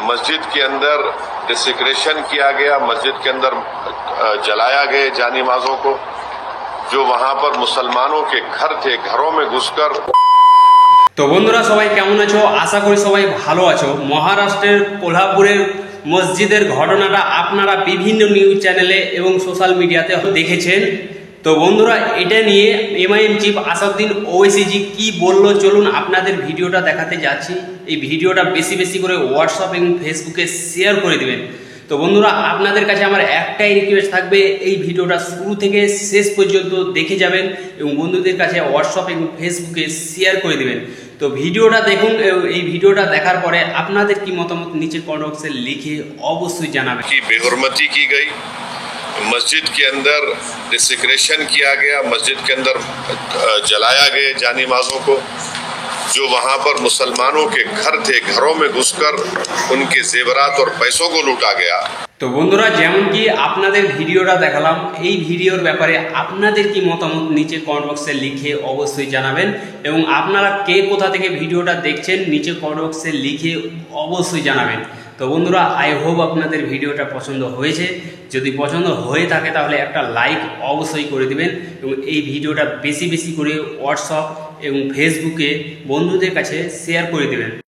मस्जिद के अंदर डिसेक्रेशन किया गया, मस्जिद के अंदर जलाया गया जानिमाजों को, जो वहां पर मुसलमानों के घर थे, घरों में घुसकर। তো বন্ধুরা সবাই কেমন আছো? আশা করি সবাই ভালো আছো। মহারাষ্ট্রের কোলহাপুরের মসজিদের ঘটনাটা আপনারা বিভিন্ন নিউজ চ্যানেলে এবং সোশ্যাল মিডিয়াতে দেখেছেন। তো বন্ধুরা এটা নিয়ে এমআইএম চিফ আসাদুদ্দিন ওওয়াইসি কি বললো চলুন আপনাদের ভিডিওটা দেখাতে যাচ্ছি। এই ভিডিওটা বেশি বেশি করে হোয়াটসঅ্যাপ এবং ফেসবুকে শেয়ার করে দিবেন। তো বন্ধুরা আপনাদের কাছে আমার একটাই রিকোয়েস্ট থাকবে, এই ভিডিওটা শুরু থেকে শেষ পর্যন্ত দেখে যাবেন এবং বন্ধুদের কাছে হোয়াটসঅ্যাপ এবং ফেসবুকে শেয়ার করে দিবেন। তো ভিডিওটা দেখুন, এই ভিডিওটা দেখার পরে আপনাদের কি মতামত নিচে কমেন্ট বক্সে লিখে অবশ্যই জানাবেন। की बेहुरमती की गई, मस्जिद के अंदर डिसेक्रेशन किया गया, मस्जिद के अंदर जलाया गया जानिमाजों को, जो वहां पर मुसलमानों के घर थे, घरों में घुसकर उनके जेवरात और पैसों को लूटा गया। তো বন্ধুরা যেমন কি আপনাদের ভিডিওটা দেখালাম, এই ভিডিওর ব্যাপারে আপনাদের কি মতামত নিচে কমেন্ট বক্সে লিখে অবশ্যই জানাবেন এবং আপনারা কে কোথা থেকে ভিডিওটা দেখছেন নিচে কমেন্ট বক্সে লিখে অবশ্যই জানাবেন। তো বন্ধুরা আই হোপ আপনাদের ভিডিওটা পছন্দ হয়েছে। যদি পছন্দ হয়ে থাকে তাহলে একটা লাইক অবশ্যই করে দিবেন এবং এই ভিডিওটা বেশি বেশি করে হোয়াটসঅ্যাপ এবং ফেসবুকে বন্ধুদের কাছে শেয়ার করে দেবেন।